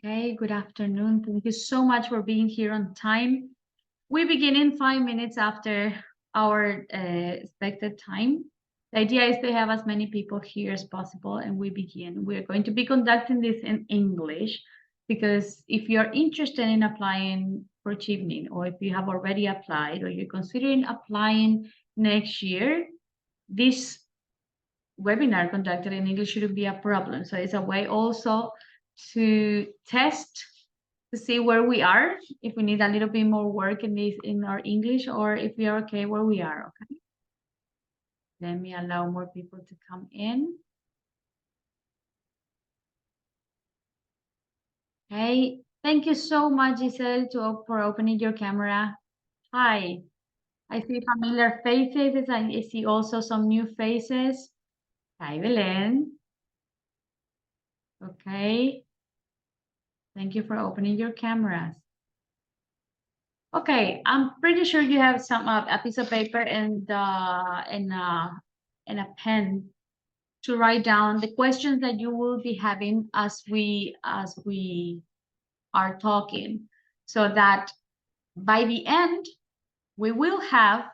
Okay, good afternoon. Thank you so much for being here on time. We begin in 5 minutes after our expected time. The idea is to have as many people here as possible, and we begin. We're going to be conducting this in English because if you're interested in applying for Chevening, or if you have already applied, or you're considering applying next year, this webinar conducted in English shouldn't be a problem. So it's a way also to test to see where we are, if we need a little bit more work in our English, or if we are okay where we are. Okay. Let me allow more people to come in. Okay. Thank you so much, Giselle, for opening your camera. Hi. I see familiar faces. I see also some new faces. Hi, Belen. Okay. Thank you for opening your cameras. Okay, I'm pretty sure you have some a piece of paper and a pen to write down the questions that you will be having as we are talking, so that by the end we will have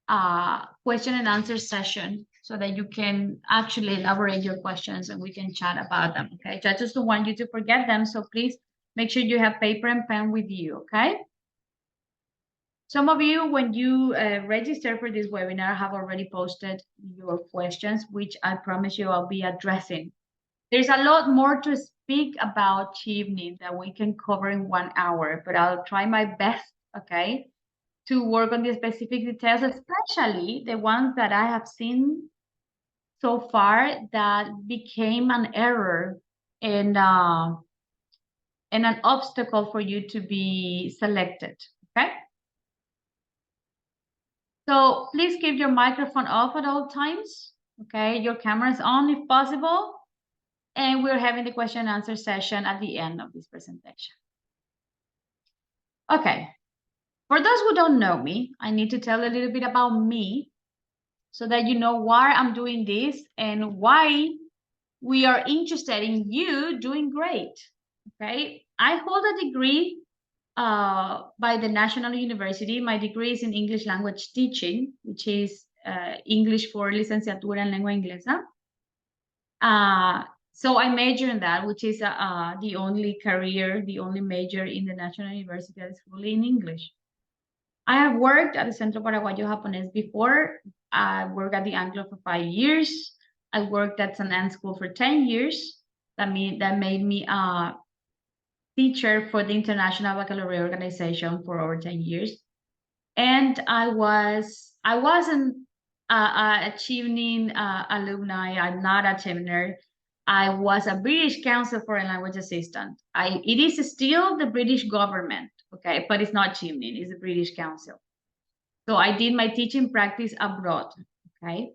a question and answer session so that you can actually elaborate your questions and we can chat about them. Okay, so I just don't want you to forget them, so please make sure you have paper and pen with you. Okay. Some of you, when you register for this webinar, have already posted your questions, which I promise you I'll be addressing. There's a lot more to speak about Chevening that we can cover in 1 hour, but I'll try my best, okay, to work on the specific details, especially the ones that I have seen so far that became an error and an obstacle for you to be selected, okay? So please keep your microphone off at all times. Okay, your camera is on if possible. And we're having the question and answer session at the end of this presentation. Okay, for those who don't know me, I need to tell a little bit about me so that you know why I'm doing this and why we are interested in you doing great. Okay, I hold a degree by the National University. My degree is in English language teaching, which is English for licenciatura en lengua inglesa. So I major in that, which is the only career, the only major in the National University that is fully in English. I have worked at the Centro Paraguayo Japonés before. I worked at the Anglo for 5 years. I worked at San Anne School for 10 years. That made me a teacher for the International Baccalaureate Organization for over 10 years. And I wasn't a Chevening alumni. I'm not a Chevener. I was a British Council Foreign Language Assistant. It is still the British government, okay, but it's not Chevening, it's the British Council. So I did my teaching practice abroad, okay.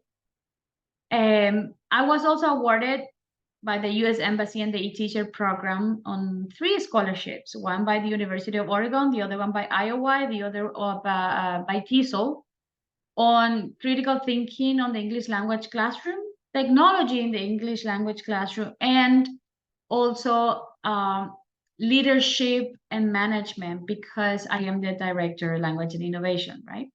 I was also awarded by the U.S. Embassy and the e-teacher program on 3 scholarships, one by the University of Oregon, the other one by Iowa, the other by TESOL, on critical thinking on the English language classroom, technology in the English language classroom, and also leadership and management, because I am the director of language and innovation, right?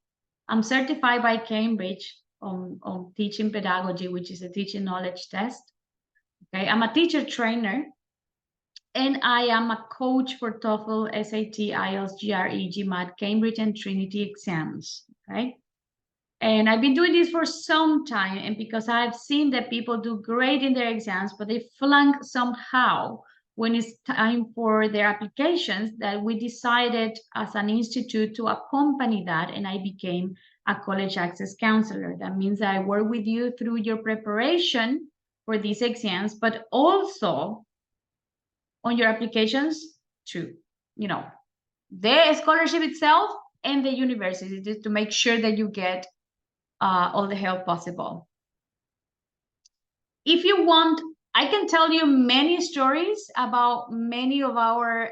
I'm certified by Cambridge on teaching pedagogy, which is a teaching knowledge test. Okay, I'm a teacher trainer, and I am a coach for TOEFL, SAT, IELTS, GRE, GMAT, Cambridge, and Trinity exams. Okay, and I've been doing this for some time, and because I've seen that people do great in their exams, but they flunk somehow when it's time for their applications, that we decided as an institute to accompany that, and I became a college access counselor. That means that I work with you through your preparation for these exams, but also on your applications too. You know, the scholarship itself and the university, just to make sure that you get all the help possible. If you want, I can tell you many stories about many of our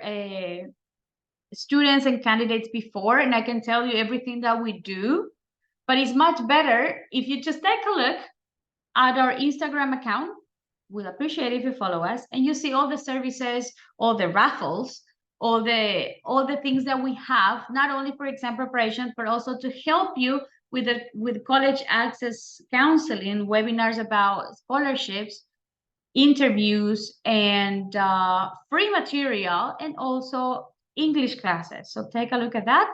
students and candidates before, and I can tell you everything that we do, but it's much better if you just take a look at our Instagram account, we'll appreciate if you follow us and you see all the services, all the raffles, all the things that we have, not only for exam preparation, but also to help you with college access counseling, webinars about scholarships, interviews, and free material, and also English classes. So take a look at that.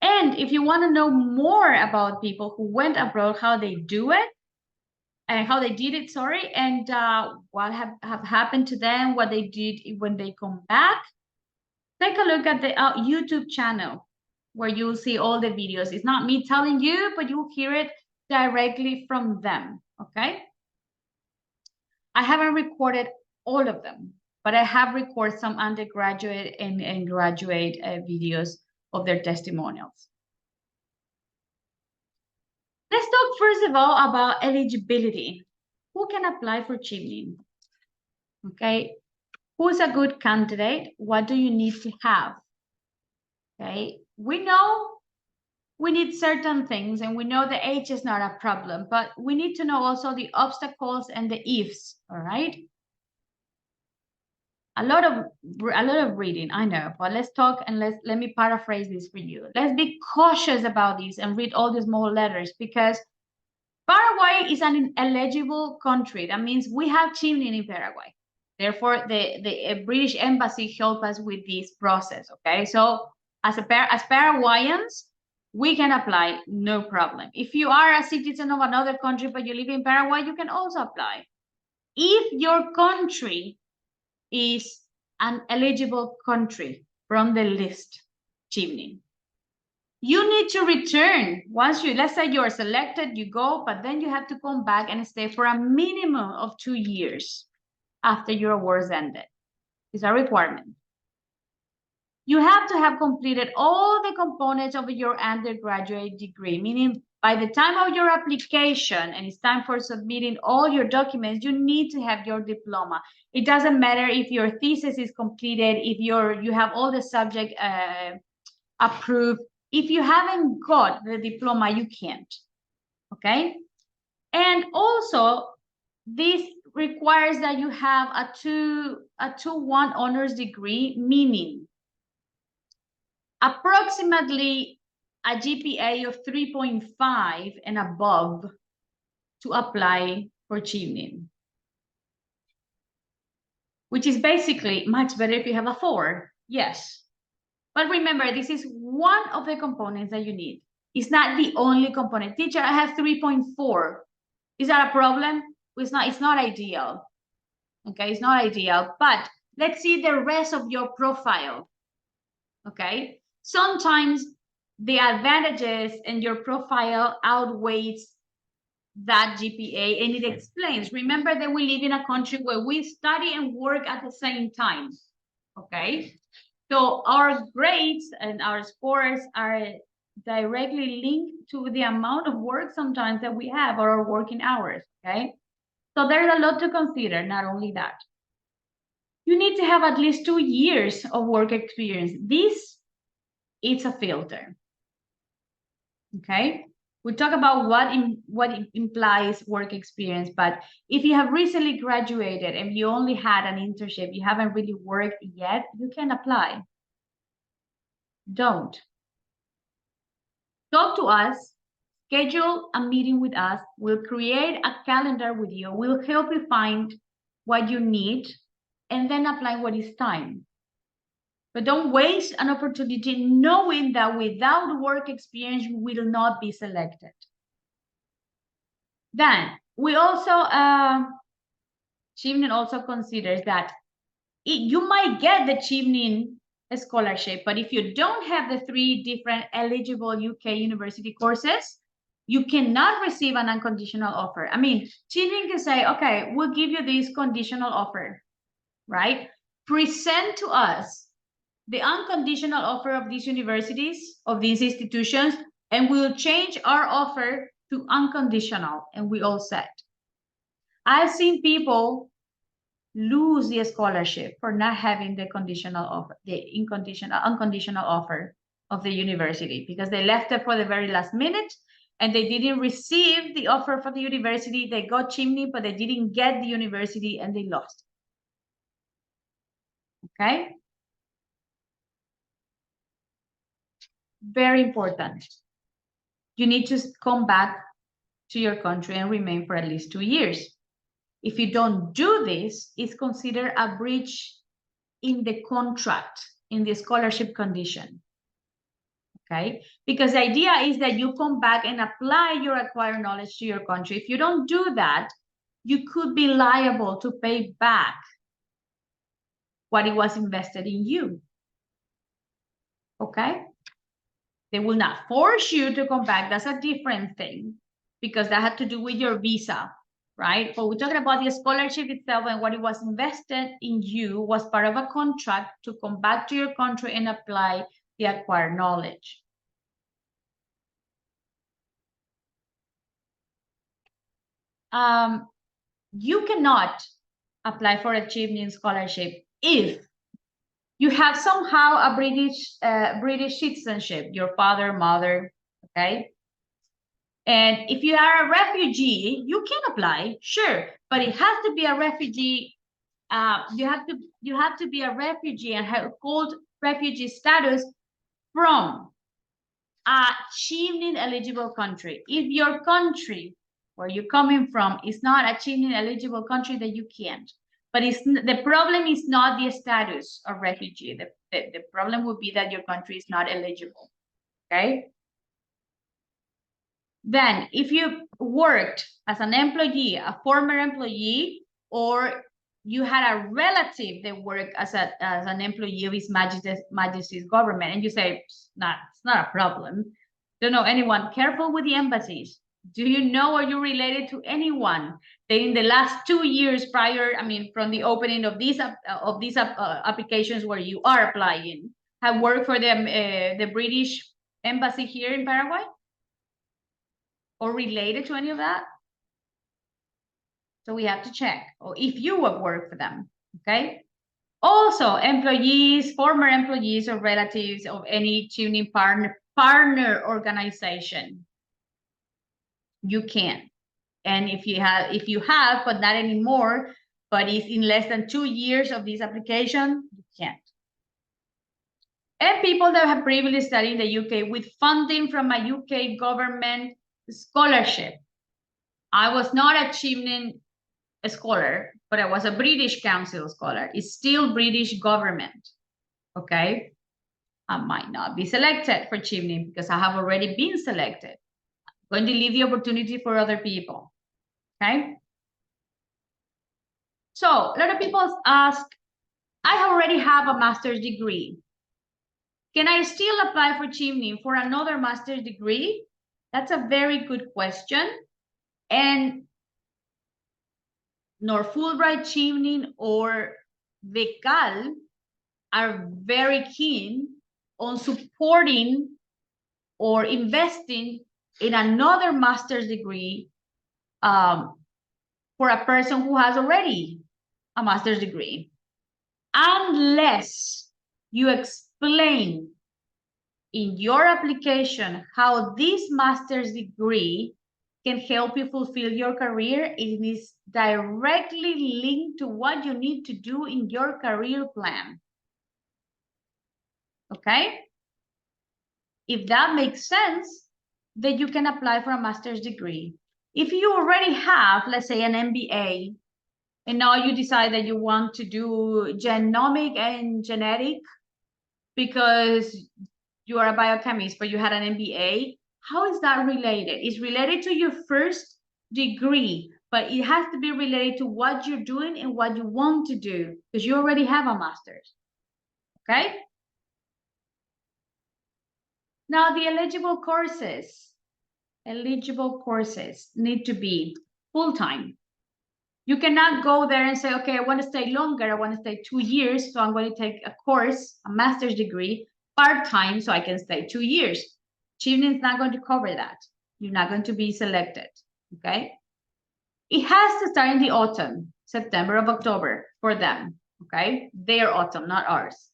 And if you want to know more about people who went abroad, how they do it, and how they did it, sorry, and what have happened to them, what they did when they come back, take a look at the YouTube channel where you'll see all the videos. It's not me telling you, but you'll hear it directly from them, okay? I haven't recorded all of them, but I have recorded some undergraduate and graduate videos of their testimonials. Let's talk first of all about eligibility. Who can apply for Chevening? Okay, who's a good candidate? What do you need to have? Okay, we know we need certain things, and we know the age is not a problem, but we need to know also the obstacles and the ifs, all right? A lot of reading, I know, but let's talk and let me paraphrase this for you. Let's be cautious about this and read all the small letters, because Paraguay is an eligible country. That means we have Chevening in Paraguay. Therefore, the British embassy helped us with this process, okay? So as Paraguayans, we can apply, no problem. If you are a citizen of another country, but you live in Paraguay, you can also apply. If your country is an eligible country from the list, Chevening, you need to return. Once let's say you're selected, you go, but then you have to come back and stay for a minimum of 2 years after your awards ended. It's a requirement. You have to have completed all the components of your undergraduate degree, meaning by the time of your application and it's time for submitting all your documents, you need to have your diploma. It doesn't matter if your thesis is completed, if you have all the subject approved. If you haven't got the diploma, you can't, okay? And also, this requires that you have a 2-1 honors degree, meaning approximately a GPA of 3.5 and above to apply for Chevening, which is basically much better if you have a 4, yes. But remember, this is one of the components that you need. It's not the only component. Teacher, I have 3.4. Is that a problem? It's not ideal. Okay, it's not ideal. But let's see the rest of your profile. Okay, sometimes the advantages in your profile outweighs that GPA, and it explains. Remember that we live in a country where we study and work at the same time. Okay, so our grades and our scores are directly linked to the amount of work sometimes that we have, or our working hours, okay? So there's a lot to consider, not only that. You need to have at least 2 years of work experience. This is a filter, okay? We talk about what implies work experience, but if you have recently graduated and you only had an internship, you haven't really worked yet, you can apply. Don't. Talk to us, schedule a meeting with us. We'll create a calendar with you. We'll help you find what you need and then apply what is time. But don't waste an opportunity knowing that without work experience, you will not be selected. Then we also, Chevening also considers that you might get the Chevening scholarship, but if you don't have the 3 different eligible UK university courses, you cannot receive an unconditional offer. I mean, Chevening can say, okay, we'll give you this conditional offer, right? Present to us the unconditional offer of these universities, of these institutions, and we'll change our offer to unconditional, and we all set. I've seen people lose the scholarship for not having the conditional offer, the unconditional offer of the university, because they left it for the very last minute and they didn't receive the offer for the university. They got Chevening, but they didn't get the university and they lost. Okay? Very important. You need to come back to your country and remain for at least 2 years. If you don't do this, it's considered a breach in the contract, in the scholarship condition. Okay? Because the idea is that you come back and apply your acquired knowledge to your country. If you don't do that, you could be liable to pay back what it was invested in you. Okay? They will not force you to come back. That's a different thing, because that had to do with your visa, right? But we're talking about the scholarship itself, and what it was invested in you was part of a contract to come back to your country and apply the acquired knowledge. You cannot apply for a Chevening scholarship if you have somehow a British citizenship, your father, mother, okay? And if you are a refugee, you can apply, sure, but it has to be a refugee. You have to be a refugee and have hold refugee status from a Chevening eligible country. If your country where you're coming from is not a Chevening eligible country, then you can't. But the problem is not the status of refugee. The problem would be that your country is not eligible. Okay. Then, if you worked as an employee, a former employee, or you had a relative that worked as an employee of His Majesty's government, and you say it's not a problem. Don't know anyone. Careful with the embassies. Do you know, are you related to anyone that in the last 2 years prior, I mean, from the opening of these applications where you are applying, have worked for the British embassy here in Paraguay? Or related to any of that? So we have to check, or if you have worked for them, okay? Also, employees, former employees or relatives of any Chevening partner organization, you can. And if you have, but not anymore, but it's in less than 2 years of this application, you can't. And people that have previously studied in the UK with funding from a UK government scholarship. I was not a Chevening scholar, but I was a British Council scholar. It's still British government, okay? I might not be selected for Chevening because I have already been selected. I'm going to leave the opportunity for other people, okay? So a lot of people ask, I already have a master's degree. Can I still apply for Chevening for another master's degree? That's a very good question. And nor Fulbright, Chevening, or Beca are very keen on supporting or investing in another master's degree for a person who has already a master's degree, unless you explain in your application how this master's degree can help you fulfill your career. It is directly linked to what you need to do in your career plan. Okay? If that makes sense, then you can apply for a master's degree. If you already have, let's say, an MBA, and now you decide that you want to do genomic and genetic because you are a biochemist, but you had an MBA, how is that related? It's related to your first degree, but it has to be related to what you're doing and what you want to do, because you already have a master's. Okay? Now, the eligible courses need to be full-time. You cannot go there and say, okay, I want to stay longer. I want to stay 2 years. So I'm going to take a course, a master's degree, part-time, so I can stay 2 years. Chevening is not going to cover that. You're not going to be selected, okay? It has to start in the autumn, September or October for them, okay? Their autumn, not ours.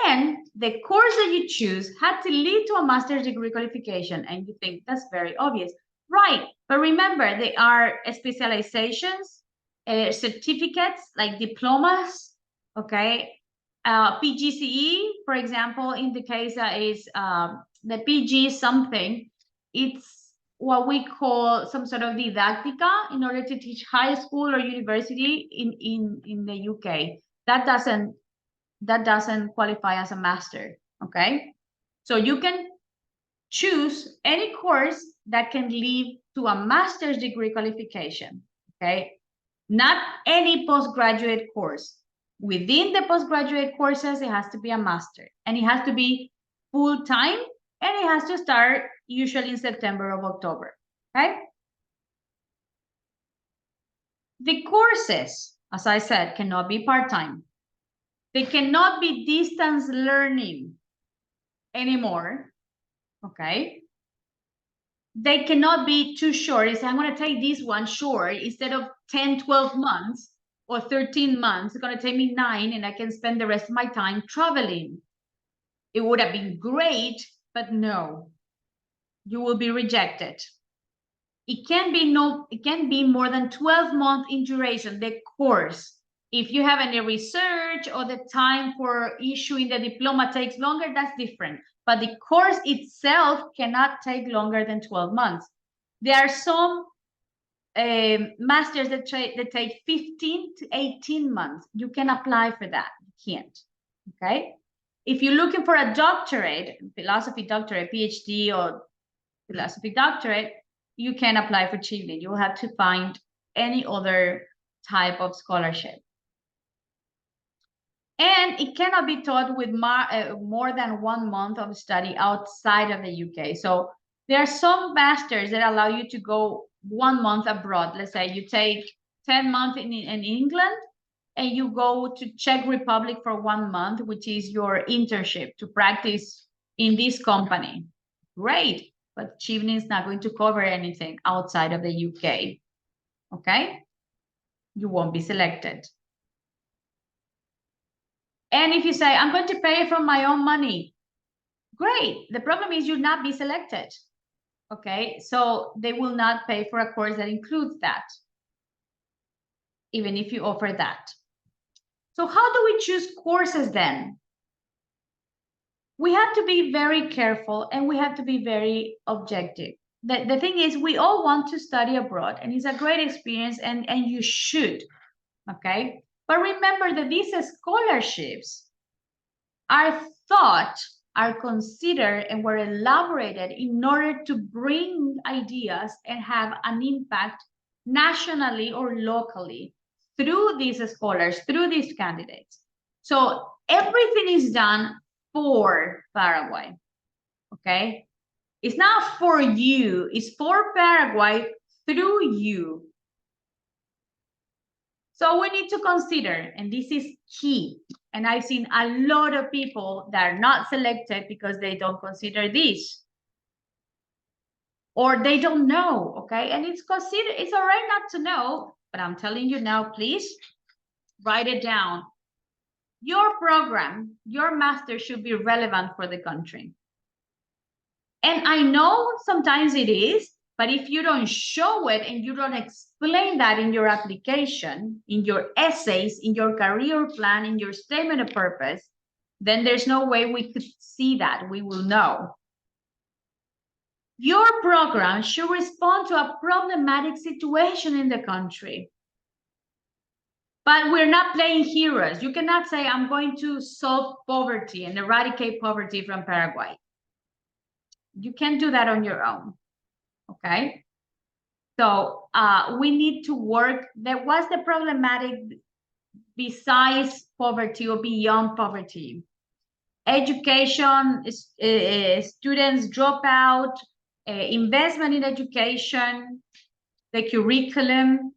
And the course that you choose had to lead to a master's degree qualification. And you think that's very obvious. Right. But remember, they are specializations, certificates like diplomas, okay? PGCE, for example, in the case that is the PG something, it's what we call some sort of didactica in order to teach high school or university in the UK. That doesn't qualify as a master, okay? So you can choose any course that can lead to a master's degree qualification, okay? Not any postgraduate course. Within the postgraduate courses, it has to be a master, and it has to be full-time, and it has to start usually in September or October, okay? The courses, as I said, cannot be part-time. They cannot be distance learning anymore, okay? They cannot be too short. It's I'm going to take this one short instead of 10, 12 months or 13 months. It's going to take me 9 and I can spend the rest of my time traveling. It would have been great, but no, you will be rejected. It can be more than 12 months in duration, the course. If you have any research or the time for issuing the diploma takes longer, that's different. But the course itself cannot take longer than 12 months. There are some masters that take 15 to 18 months. You can apply for that. You can't. Okay. If you're looking for a doctorate, philosophy doctorate, PhD or philosophy doctorate, you can apply for Chevening. You will have to find any other type of scholarship. And it cannot be taught with more than 1 month of study outside of the UK. So there are some masters that allow you to go 1 month abroad. Let's say you take 10 months in England and you go to Czech Republic for 1 month, which is your internship to practice in this company. Great, but Chevening is not going to cover anything outside of the UK. Okay? You won't be selected. And if you say, I'm going to pay from my own money, great. The problem is you'll not be selected. Okay, so they will not pay for a course that includes that, even if you offer that. So how do we choose courses then? We have to be very careful and we have to be very objective. The thing is, we all want to study abroad and it's a great experience and you should, okay? But remember that these scholarships are thought, are considered, and were elaborated in order to bring ideas and have an impact nationally or locally through these scholars, through these candidates. So everything is done for Paraguay, okay? It's not for you, it's for Paraguay through you. So we need to consider, and this is key, and I've seen a lot of people that are not selected because they don't consider this. Or they don't know, okay? And it's all right not to know, but I'm telling you now, please write it down. Your program, your master should be relevant for the country. And I know sometimes it is, but if you don't show it and you don't explain that in your application, in your essays, in your career plan, in your statement of purpose, then there's no way we could see that. We will know. Your program should respond to a problematic situation in the country. But we're not playing heroes. You cannot say, I'm going to solve poverty and eradicate poverty from Paraguay. You can't do that on your own. Okay, so we need to work. What's the problematic besides poverty or beyond poverty? Education, students drop out, investment in education, the curriculum.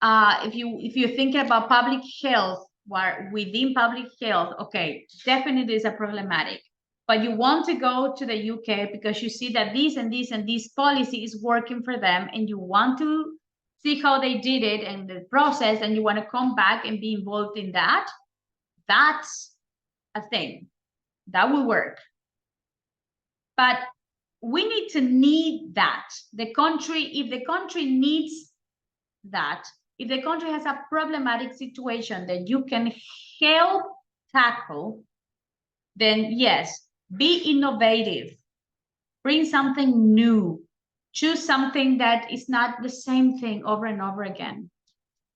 If you're thinking about public health, within public health, okay, definitely is a problematic. But you want to go to the UK because you see that this and this and this policy is working for them, and you want to see how they did it and the process, and you want to come back and be involved in that. That's a thing. That will work. But we need to need that. The country, if the country needs that, if the country has a problematic situation that you can help tackle, then yes, be innovative, bring something new, choose something that is not the same thing over and over again.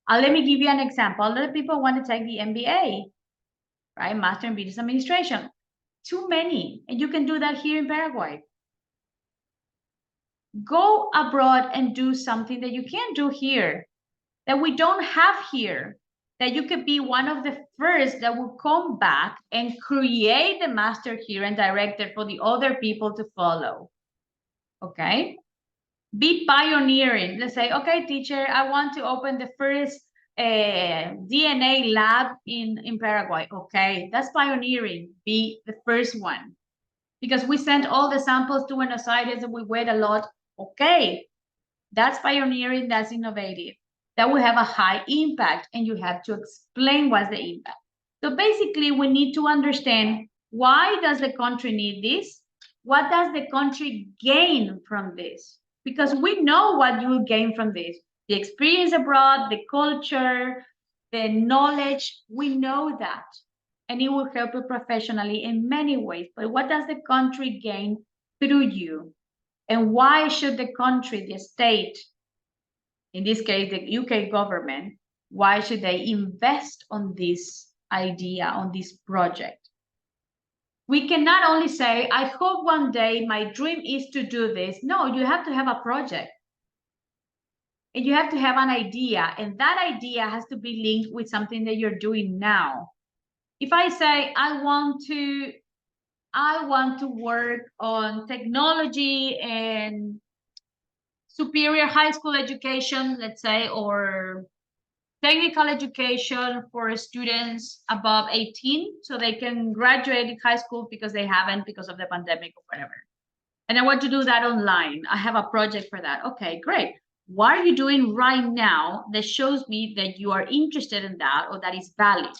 Let me give you an example. A lot of people want to take the MBA, right? Master in Business Administration. Too many, and you can do that here in Paraguay. Go abroad and do something that you can't do here, that we don't have here, that you could be one of the first that will come back and create the master here and direct it for the other people to follow. Okay? Be pioneering. Let's say, okay, teacher, I want to open the first DNA lab in Paraguay. Okay, that's pioneering. Be the first one. Because we sent all the samples to Buenos Aires and we wait a lot. Okay, that's pioneering, that's innovative. That will have a high impact, and you have to explain what's the impact. So basically, we need to understand, why does the country need this? What does the country gain from this? Because we know what you will gain from this. The experience abroad, the culture, the knowledge, we know that. And it will help you professionally in many ways. But what does the country gain through you? And why should the country, the state, in this case, the UK government, why should they invest on this idea, on this project? We cannot only say, I hope one day my dream is to do this. No, you have to have a project. And you have to have an idea. And that idea has to be linked with something that you're doing now. If I say, I want to work on technology and superior high school education, let's say, or technical education for students above 18, so they can graduate high school because they haven't, because of the pandemic or whatever. And I want to do that online. I have a project for that. Okay, great. What are you doing right now that shows me that you are interested in that, or that is valid?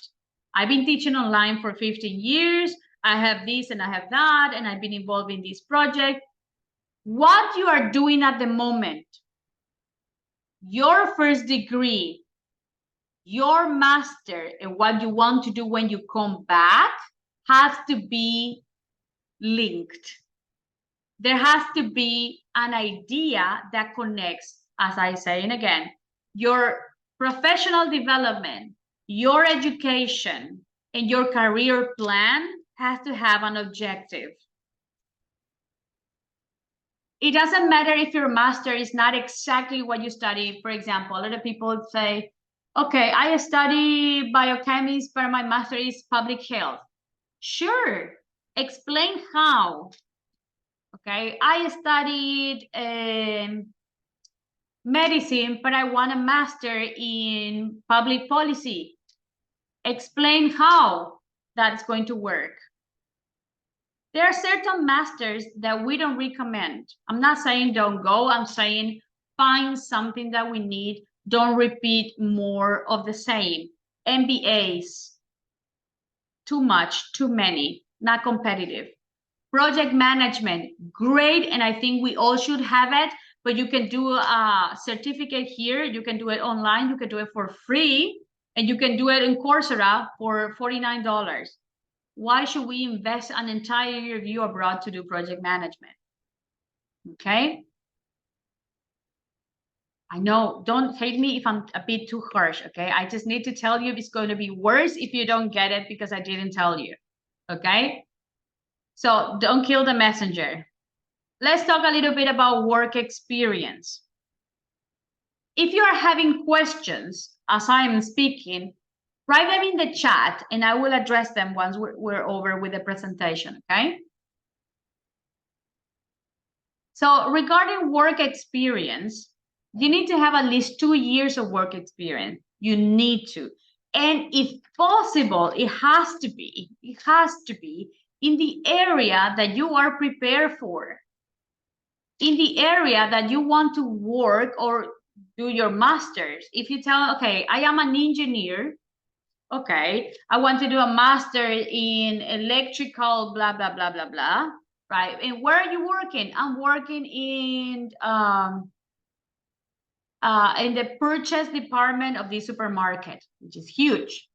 I've been teaching online for 15 years. I have this and I have that, and I've been involved in this project. What you are doing at the moment, your first degree, your master, and what you want to do when you come back has to be linked. There has to be an idea that connects, as I say, and again, your professional development, your education, and your career plan has to have an objective. It doesn't matter if your master is not exactly what you study. For example, a lot of people say, okay, I study biochemistry, but my master is public health. Sure, explain how. Okay, I studied medicine, but I want a master in public policy. Explain how that's going to work. There are certain masters that we don't recommend. I'm not saying don't go. I'm saying find something that we need. Don't repeat more of the same. MBAs, too much, too many, not competitive. Project management, great. And I think we all should have it, but you can do a certificate here. You can do it online. You can do it for free. And you can do it in Coursera for $49. Why should we invest an entire year abroad to do project management? Okay. I know, don't hate me if I'm a bit too harsh, okay? I just need to tell you it's going to be worse if you don't get it because I didn't tell you, okay? So don't kill the messenger. Let's talk a little bit about work experience. If you are having questions as I am speaking, write them in the chat and I will address them once we're over with the presentation, okay? So regarding work experience, you need to have at least 2 years of work experience. You need to. And if possible, it has to be in the area that you are prepared for, in the area that you want to work or do your master's. If you tell, okay, I am an engineer, Okay, I want to do a master in electrical, blah, blah, blah, blah, blah, right? And where are you working? I'm working in the purchase department of the supermarket, which is huge.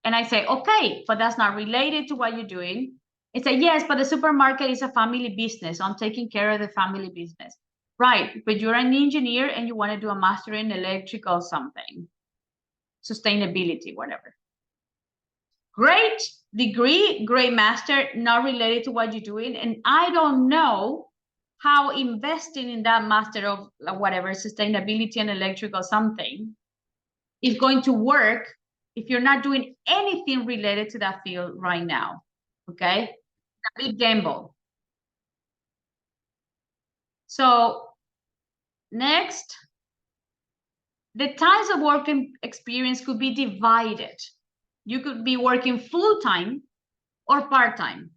And I say, okay, but that's not related to what you're doing. It's a yes, but the supermarket is a family business. So I'm taking care of the family business. Right, but you're an engineer and you want to do a master in electrical something, sustainability, whatever. Great degree, great master, not related to what you're doing. And I don't know how investing in that master of whatever, sustainability and electrical something is going to work if you're not doing anything related to that field right now. Okay, a big gamble. So next, the types of working experience could be divided. You could be working full-time or part-time.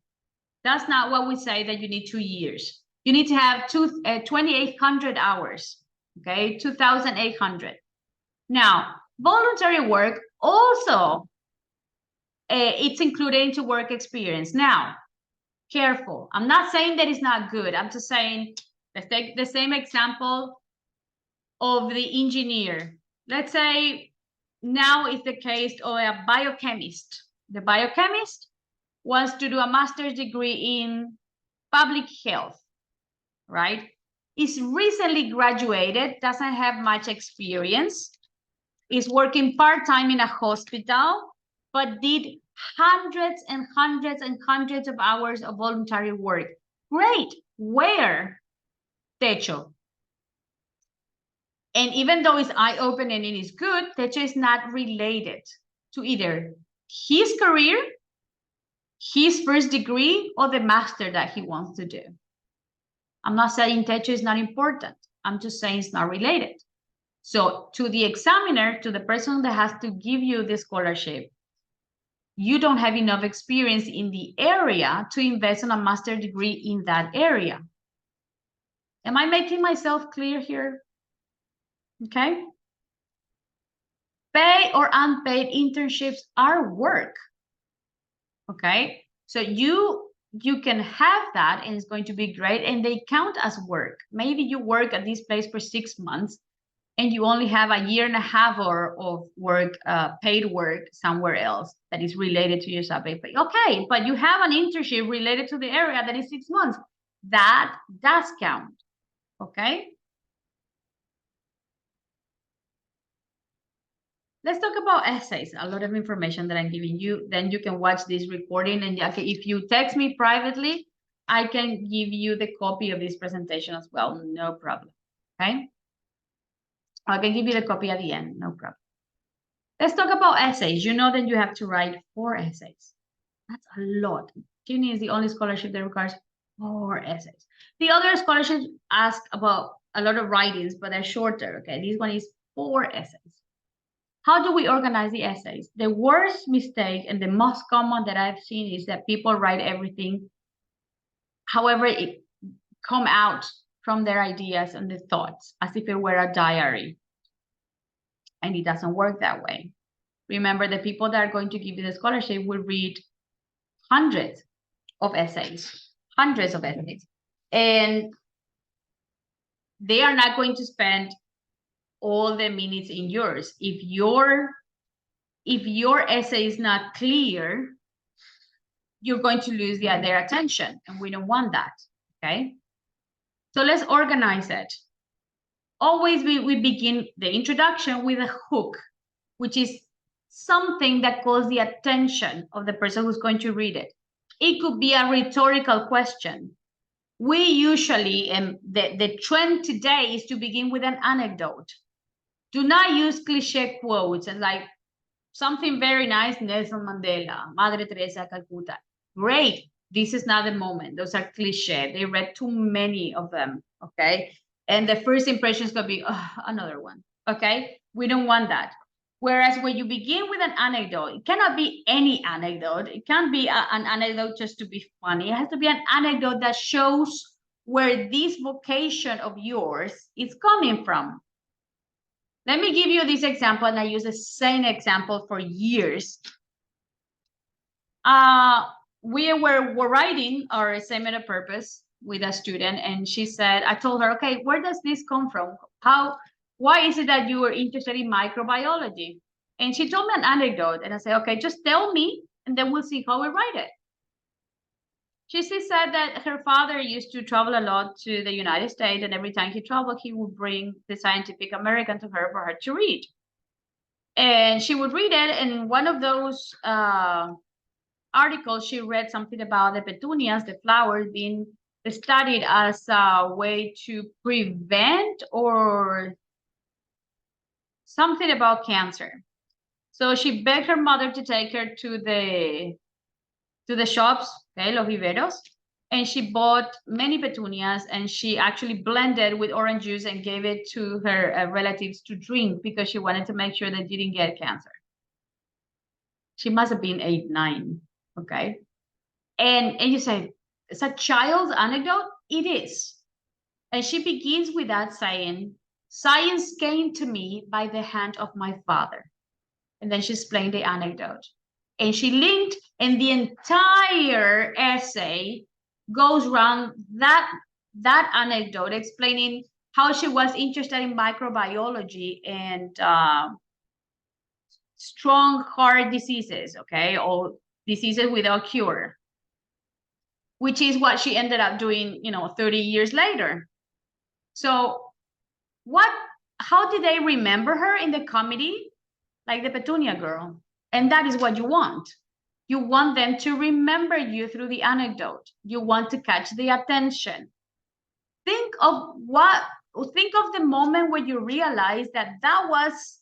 That's not what we say that you need 2 years. You need to have 2,800 hours, okay, 2,800. Now, voluntary work also, it's included into work experience. Now, careful. I'm not saying that it's not good. I'm just saying, let's take the same example of the engineer. Let's say now is the case of a biochemist. The biochemist wants to do a master's degree in public health, right? Is recently graduated, doesn't have much experience, is working part-time in a hospital, but did hundreds and hundreds and hundreds of hours of voluntary work. Great. Where? Techo. And even though it's eye-opening and it is good, Techo is not related to either his career, his first degree, or the master that he wants to do. I'm not saying Techo is not important. I'm just saying it's not related. So to the examiner, to the person that has to give you the scholarship, you don't have enough experience in the area to invest in a master's degree in that area. Am I making myself clear here? Okay. Paid or unpaid internships are work. Okay. So you can have that and it's going to be great and they count as work. Maybe you work at this place for 6 months and you only have a year and a half of work, paid work somewhere else that is related to your subject. Okay, but you have an internship related to the area that is 6 months. That does count, okay? Let's talk about essays. A lot of information that I'm giving you. Then you can watch this recording and okay, if you text me privately, I can give you the copy of this presentation as well, no problem, okay? I can give you the copy at the end, no problem. Let's talk about essays. You know that you have to write 4 essays. That's a lot. Chevening is the only scholarship that requires 4 essays. The other scholarships ask about a lot of writings, but they're shorter, okay? This one is 4 essays. How do we organize the essays? The worst mistake and the most common that I've seen is that people write everything, however it come out from their ideas and the thoughts, as if it were a diary. And it doesn't work that way. Remember, the people that are going to give you the scholarship will read hundreds of essays, and they are not going to spend all the minutes in yours. If your essay is not clear, you're going to lose their attention, and we don't want that, okay? So let's organize it. Always we begin the introduction with a hook, which is something that calls the attention of the person who's going to read it. It could be a rhetorical question. We usually, the trend today is to begin with an anecdote. Do not use cliche quotes and like something very nice, Nelson Mandela, Madre Teresa Calcutta. Great. This is not the moment. Those are cliche. They read too many of them, okay? And the first impression is going to be, oh, another one, okay? We don't want that. Whereas when you begin with an anecdote, it cannot be any anecdote. It can't be an anecdote just to be funny. It has to be an anecdote that shows where this vocation of yours is coming from. Let me give you this example, and I use the same example for years. We were writing our assignment of purpose with a student, and she said, I told her, okay, where does this come from? Why is it that you were interested in microbiology? And she told me an anecdote, and I said, okay, just tell me, and then we'll see how we write it. She said that her father used to travel a lot to the United States, and every time he traveled, he would bring the Scientific American to her for her to read. And she would read it, and one of those articles, she read something about the petunias, the flowers, being studied as a way to prevent or something about cancer. So she begged her mother to take her to the shops, okay, los viveros, and she bought many petunias, and she actually blended with orange juice and gave it to her relatives to drink because she wanted to make sure they didn't get cancer. She must have been 8, 9, okay? And you say, it's a child's anecdote? It is. And she begins with that saying, science came to me by the hand of my father. And then she explained the anecdote. And she linked, and the entire essay goes around that anecdote, explaining how she was interested in microbiology and strong heart diseases, okay, or diseases without cure, which is what she ended up doing, 30 years later. So how did they remember her in the comedy? Like the Petunia girl. And that is what you want. You want them to remember you through the anecdote. You want to catch the attention. Think of the moment when you realize that was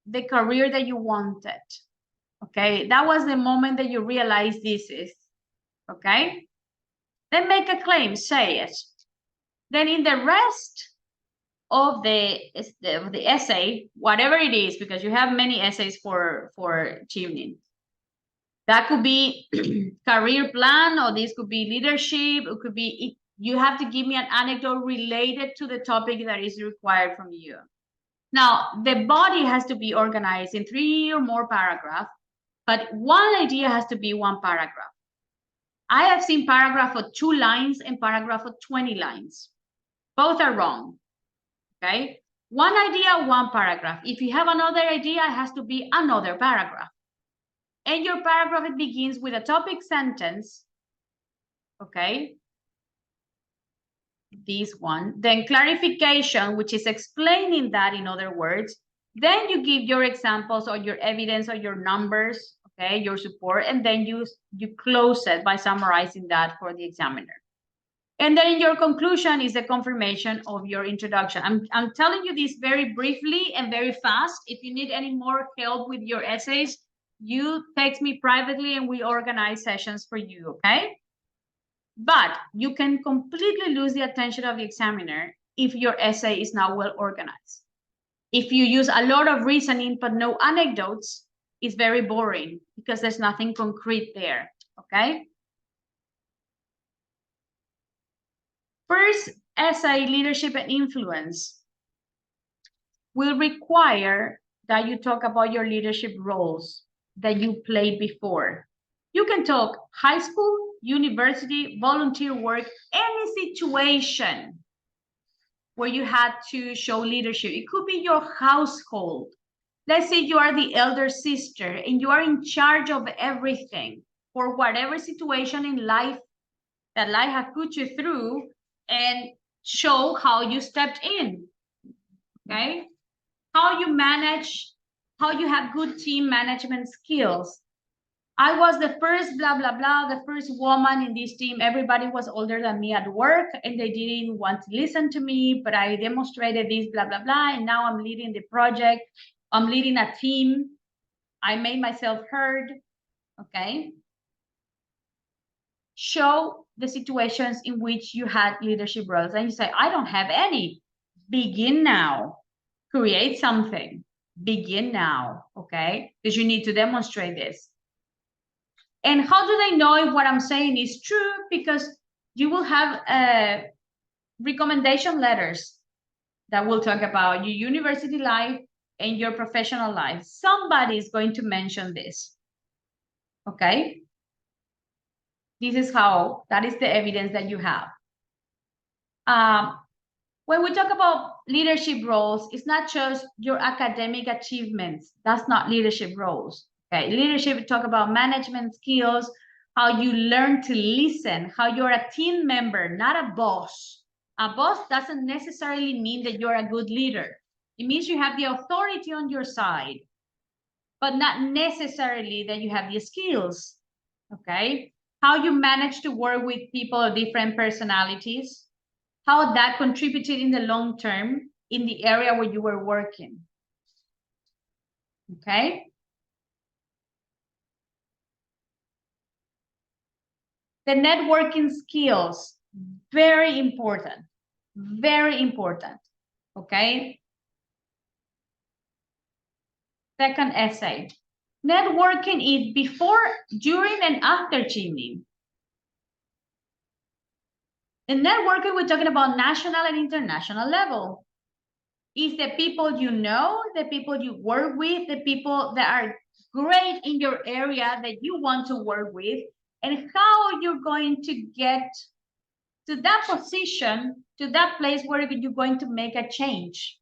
the career that you wanted. Okay, that was the moment that you realize this is. Okay, then make a claim, say it. Then in the rest of the essay, whatever it is, because you have many essays for Chevening. That could be career plan, or this could be leadership. It could be, you have to give me an anecdote related to the topic that is required from you. Now, the body has to be organized in 3 or more paragraphs, but one idea has to be one paragraph. I have seen paragraph of 2 lines and paragraph of 20 lines. Both are wrong. Okay? One idea, one paragraph. If you have another idea, it has to be another paragraph. And your paragraph, it begins with a topic sentence. Okay? This one. Then clarification, which is explaining that in other words. Then you give your examples or your evidence or your numbers, okay, your support, and then you close it by summarizing that for the examiner. And then in your conclusion is the confirmation of your introduction. I'm telling you this very briefly and very fast. If you need any more help with your essays, you text me privately and we organize sessions for you, okay? But you can completely lose the attention of the examiner if your essay is not well organized. If you use a lot of reasoning but no anecdotes, it's very boring because there's nothing concrete there, okay? First essay, leadership and influence, will require that you talk about your leadership roles that you played before. You can talk high school, university, volunteer work, any situation where you had to show leadership. It could be your household. Let's say you are the elder sister and you are in charge of everything for whatever situation in life that life has put you through, and show how you stepped in, okay? How you manage, how you have good team management skills. I was the first blah, blah, blah, the first woman in this team. Everybody was older than me at work and they didn't want to listen to me, but I demonstrated this, blah, blah, blah. And now I'm leading the project. I'm leading a team. I made myself heard, okay? Show the situations in which you had leadership roles. And you say, I don't have any. Begin now. Create something. Begin now, okay? Because you need to demonstrate this. And how do they know if what I'm saying is true? Because you will have recommendation letters that will talk about your university life, in your professional life. Somebody is going to mention this. Okay? This is how, that is the evidence that you have. When we talk about leadership roles, it's not just your academic achievements. That's not leadership roles. Okay, leadership, talk about management skills, how you learn to listen, how you're a team member, not a boss. A boss doesn't necessarily mean that you're a good leader. It means you have the authority on your side, but not necessarily that you have the skills. Okay, how you manage to work with people of different personalities, how that contributed in the long term in the area where you were working. Okay. The networking skills, very important, very important. Okay. Second essay. Networking is before, during, and after Chevening. In networking, we're talking about national and international level. Is the people you know, the people you work with, the people that are great in your area that you want to work with, and how you're going to get to that position, to that place where you're going to make a change.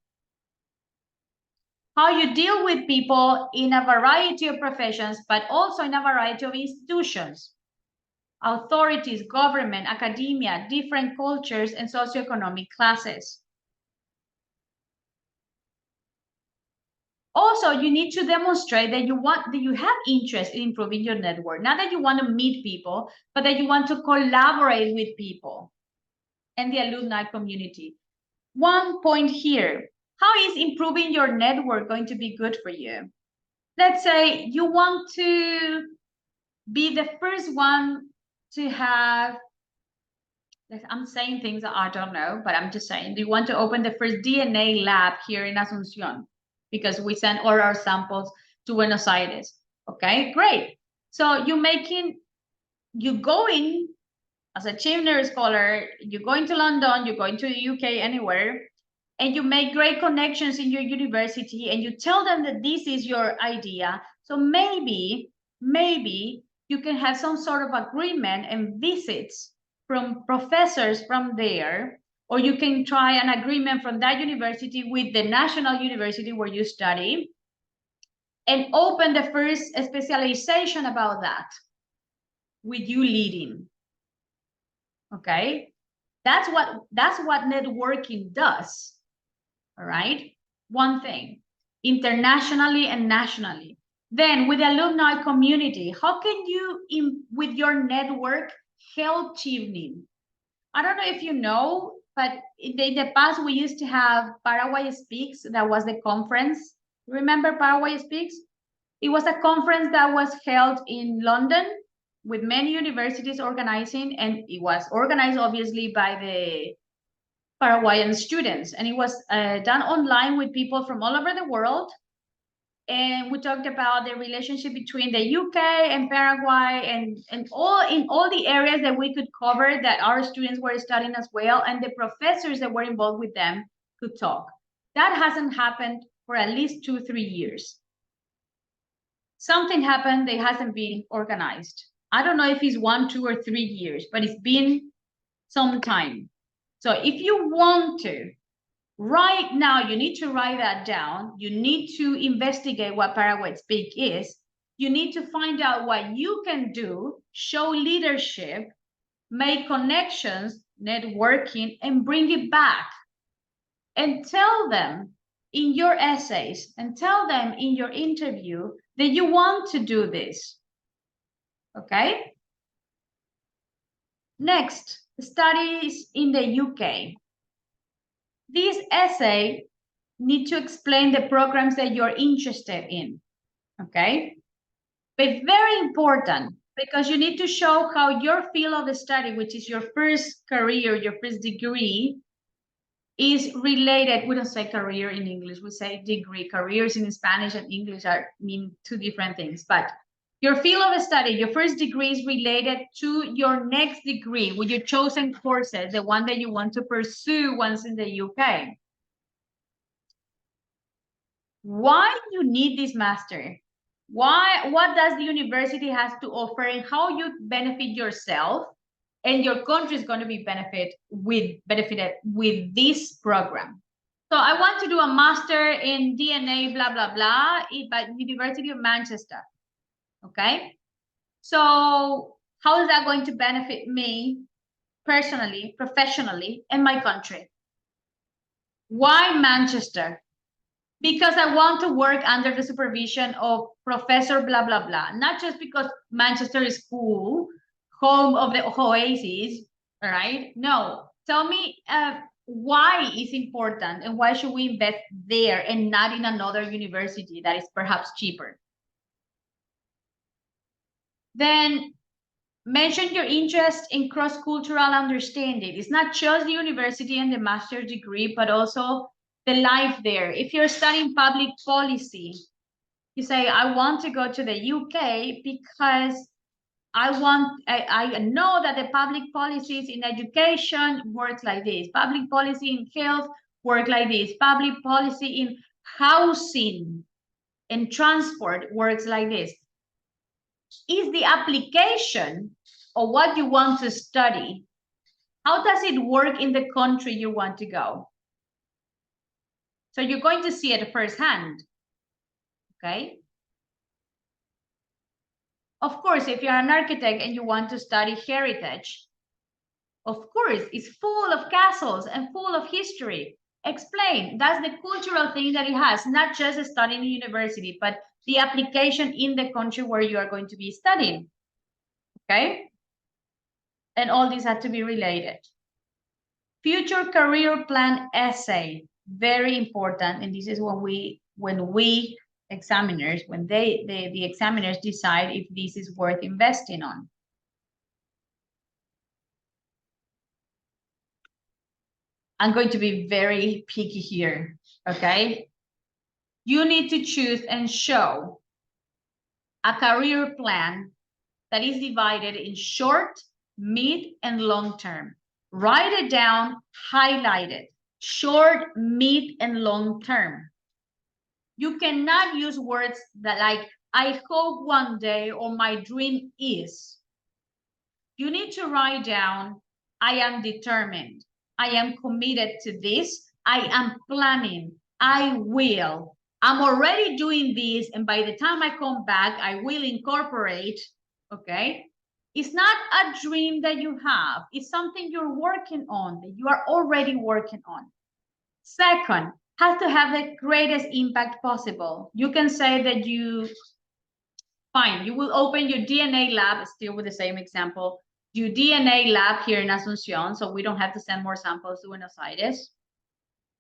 How you deal with people in a variety of professions, but also in a variety of institutions, authorities, government, academia, different cultures, and socioeconomic classes. Also, you need to demonstrate that you have interest in improving your network. Not that you want to meet people, but that you want to collaborate with people and the alumni community. One point here, how is improving your network going to be good for you? Let's say you want to be the first one to have, I'm saying things that I don't know, but I'm just saying, do you want to open the first DNA lab here in Asunción? Because we send all our samples to Buenos Aires. Okay, great. So you going as a Chevening scholar, you're going to London, you're going to the UK, anywhere, and you make great connections in your university, and you tell them that this is your idea. So maybe you can have some sort of agreement and visits from professors from there, or you can try an agreement from that university with the national university where you study, and open the first specialization about that with you leading. Okay, that's what networking does. All right, one thing, internationally and nationally. Then with the alumni community, how can you, with your network, help Chevening? I don't know if you know, but in the past we used to have Paraguay Speaks. That was the conference. Remember Paraguay Speaks? It was a conference that was held in London with many universities organizing, and it was organized obviously by the Paraguayan students, and it was done online with people from all over the world. And we talked about the relationship between the UK and Paraguay, and in all the areas that we could cover that our students were studying as well, and the professors that were involved with them could talk. That hasn't happened for at least 2-3 years. Something happened that hasn't been organized. I don't know if it's 1, 2, or 3 years, but it's been some time. So if you want to, right now, you need to write that down. You need to investigate what Paraguay Speak is. You need to find out what you can do, show leadership, make connections, networking, and bring it back. And tell them in your essays, and tell them in your interview that you want to do this. Okay? Next, studies in the UK. This essay needs to explain the programs that you're interested in. Okay? But very important, because you need to show how your field of study, which is your first career, your first degree, is related. We don't say career in English, we say degree. Careers in Spanish and English mean two different things. But your field of study, your first degree, is related to your next degree with your chosen courses, the one that you want to pursue once in the UK. why you need this master? What does the university has to offer, and how you benefit yourself and your country is going to be benefited with this program. So I want to do a master in DNA, blah, blah, blah, at University of Manchester. Okay. So how is that going to benefit me personally, professionally, and my country? Why Manchester? Because I want to work under the supervision of Professor blah, blah, blah. Not just because Manchester is cool, home of the Oasis, all right? No, tell me why it's important and why should we invest there and not in another university that is perhaps cheaper? Then mention your interest in cross-cultural understanding. It's not just the university and the master's degree, but also the life there. If you're studying public policy, you say, I want to go to the UK because I know that the public policies in education works like this. Public policy in health work like this. Public policy in housing and transport works like this. Is the application of what you want to study, how does it work in the country you want to go? So you're going to see it firsthand, okay? Of course, if you're an architect and you want to study heritage, of course, it's full of castles and full of history. Explain, that's the cultural thing that it has, not just studying in university, but the application in the country where you are going to be studying, okay? And all these have to be related. Future career plan essay, very important. And this is when the examiners decide if this is worth investing on. I'm going to be very picky here, okay? You need to choose and show a career plan that is divided in short, mid, and long term. Write it down, highlight it. Short, mid, and long term. You cannot use words that like, I hope one day, or my dream is. You need to write down, I am determined. I am committed to this. I am planning. I will. I'm already doing this. And by the time I come back, I will incorporate, okay? It's not a dream that you have. It's something you're working on, that you are already working on. Second, has to have the greatest impact possible. You can say that you will open your DNA lab, still with the same example, your DNA lab here in Asunción, so we don't have to send more samples to Buenos Aires.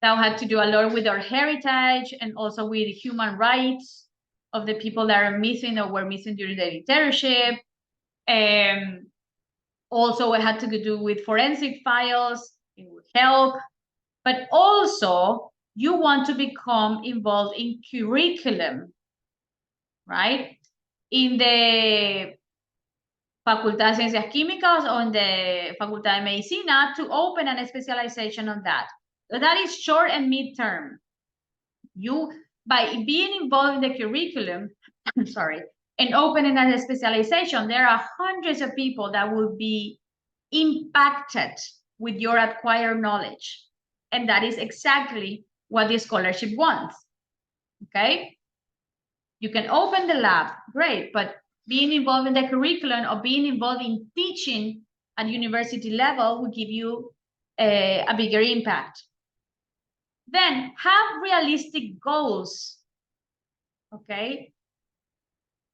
That had to do a lot with our heritage and also with human rights of the people that are missing or were missing during the dictatorship. Also, it had to do with forensic files, it would help. But also, you want to become involved in curriculum, right? In the Facultad de Ciencias Químicas or in the Facultad de Medicina to open a specialization on that. So that is short and mid-term. You, by being involved in the curriculum, sorry, and opening a specialization, there are hundreds of people that will be impacted with your acquired knowledge. And that is exactly what the scholarship wants, okay? You can open the lab, great, but being involved in the curriculum or being involved in teaching at university level will give you a bigger impact. Then have realistic goals, okay?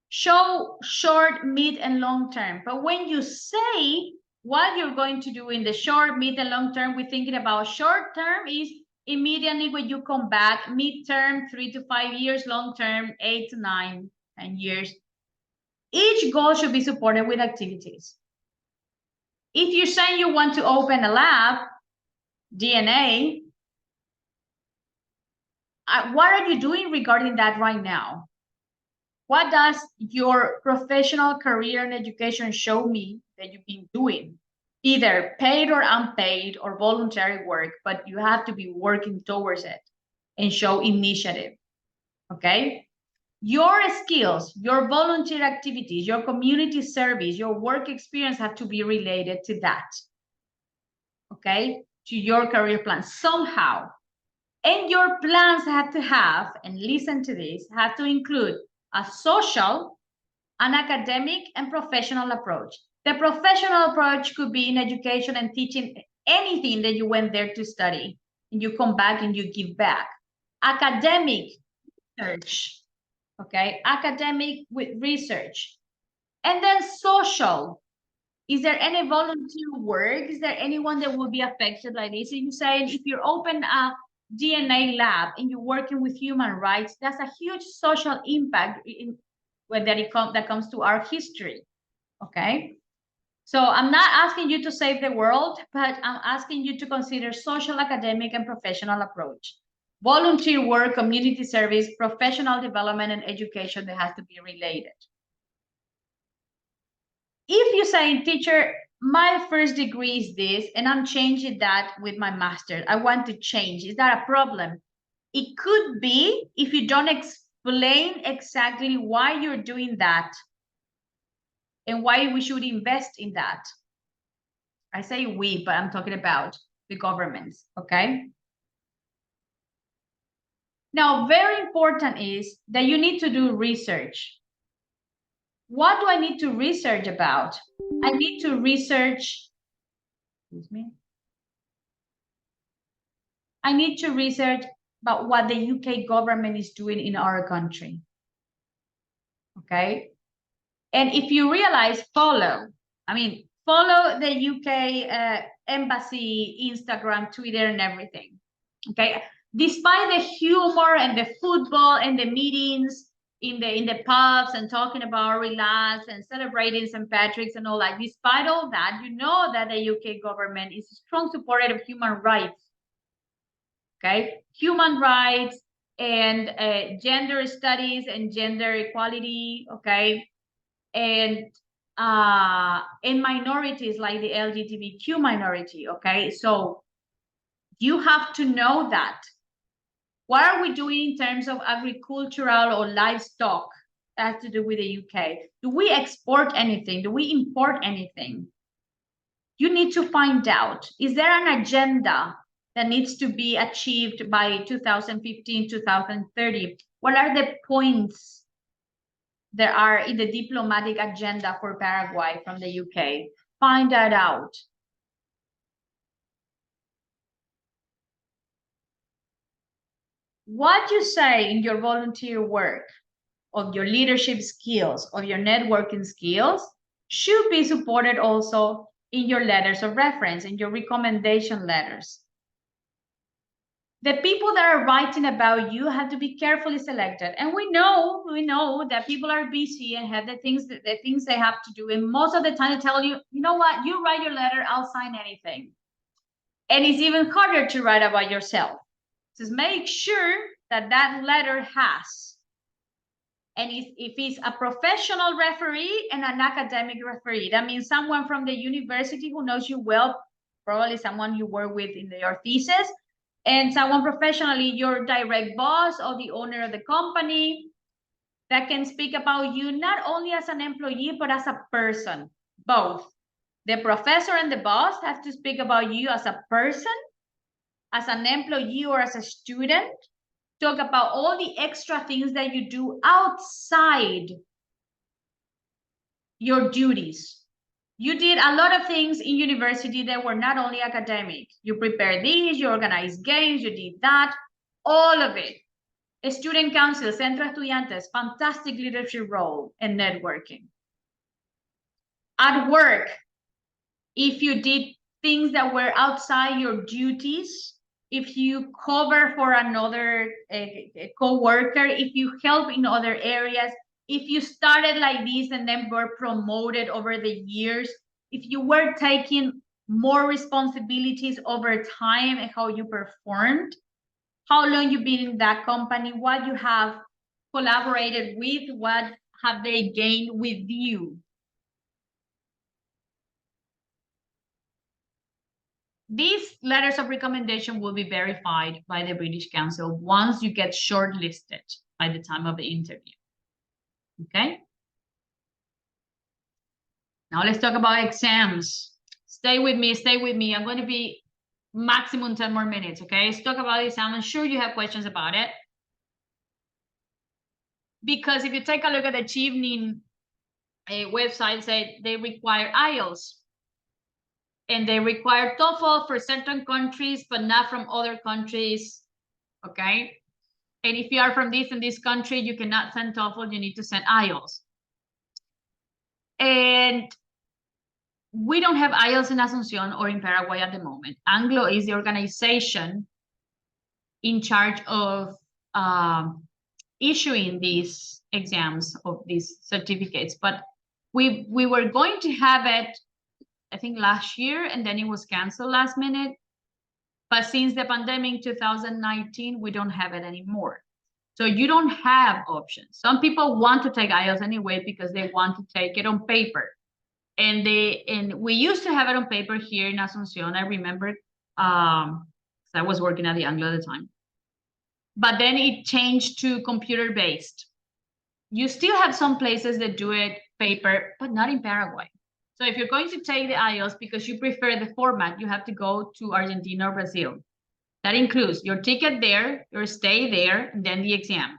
Show short, mid, and long term. But when you say what you're going to do in the short, mid, and long term, we're thinking about short term is immediately when you come back, mid-term, 3 to 5 years, long term, 8 to 9 years. Each goal should be supported with activities. If you're saying you want to open a lab, DNA, what are you doing regarding that right now? What does your professional career and education show me that you've been doing? Either paid or unpaid or voluntary work, but you have to be working towards it and show initiative, okay? Your skills, your volunteer activities, your community service, your work experience have to be related to that, okay? To your career plan somehow. And your plans have to have, and listen to this, have to include a social, an academic, and professional approach. The professional approach could be in education and teaching anything that you went there to study, and you come back and you give back. Academic research, okay? Academic with research. And then social. Is there any volunteer work? Is there anyone that will be affected like this? So you say if you open a DNA lab and you're working with human rights, that's a huge social impact when that comes to our history. Okay. So I'm not asking you to save the world, but I'm asking you to consider social, academic, and professional approach. Volunteer work, community service, professional development, and education that has to be related. If you say, teacher, my first degree is this, and I'm changing that with my master, I want to change, is that a problem? It could be if you don't explain exactly why you're doing that and why we should invest in that. I say we, but I'm talking about the governments, okay? Now, very important is that you need to do research. What do I need to research about? I need to research, excuse me. I need to research about what the UK government is doing in our country. Okay. And if you realize, follow the UK embassy, Instagram, Twitter, and everything. Okay. Despite the humor and the football and the meetings in the pubs and talking about relax and celebrating St. Patrick's and all that, despite all that, you know that the UK government is a strong supporter of human rights. Okay, human rights and gender studies and gender equality. Okay, and minorities like the LGBTQ minority. Okay, so you have to know that. What are we doing in terms of agricultural or livestock that has to do with the UK? Do we export anything? Do we import anything? You need to find out, is there an agenda that needs to be achieved by 2015, 2030? What are the points there are in the diplomatic agenda for Paraguay from the UK? Find that out. What you say in your volunteer work, of your leadership skills, of your networking skills, should be supported also in your letters of reference, in your recommendation letters. The people that are writing about you have to be carefully selected. And we know that people are busy and have the things they have to do. And most of the time they tell you, you know what, you write your letter, I'll sign anything. And it's even harder to write about yourself. Just make sure that that letter has. And if it's a professional referee and an academic referee, that means someone from the university who knows you well, probably someone you work with in your thesis, and someone professionally, your direct boss or the owner of the company, that can speak about you not only as an employee, but as a person, both. The professor and the boss have to speak about you as a person, as an employee, or as a student. Talk about all the extra things that you do outside your duties. You did a lot of things in university that were not only academic. You prepared these, you organized games, you did that, all of it. A student council, Centro Estudiantes, fantastic leadership role and networking. At work, if you did things that were outside your duties, if you cover for another co-worker, if you help in other areas, if you started like this and then were promoted over the years, if you were taking more responsibilities over time and how you performed, how long you've been in that company, what you have collaborated with, what have they gained with you. These letters of recommendation will be verified by the British Council once you get shortlisted. by the time of the interview. Okay. Now let's talk about exams. Stay with me, stay with me. I'm going to be maximum 10 more minutes, okay? Let's talk about the exam. I'm sure you have questions about it. Because if you take a look at the Chevening website, say they require IELTS. And they require TOEFL for certain countries, but not from other countries, okay? And if you are from this and this country, you cannot send TOEFL, you need to send IELTS. And we don't have IELTS in Asunción or in Paraguay at the moment. Anglo is the organization in charge of issuing these exams, of these certificates. But we were going to have it, I think, last year, and then it was canceled last minute. But since the pandemic 2019, we don't have it anymore. So you don't have options. Some people want to take IELTS anyway because they want to take it on paper. And we used to have it on paper here in Asunción. I remember I was working at the Anglo at the time. But then it changed to computer-based. You still have some places that do it paper, but not in Paraguay. So if you're going to take the IELTS because you prefer the format, you have to go to Argentina or Brazil. That includes your ticket there, your stay there, and then the exam.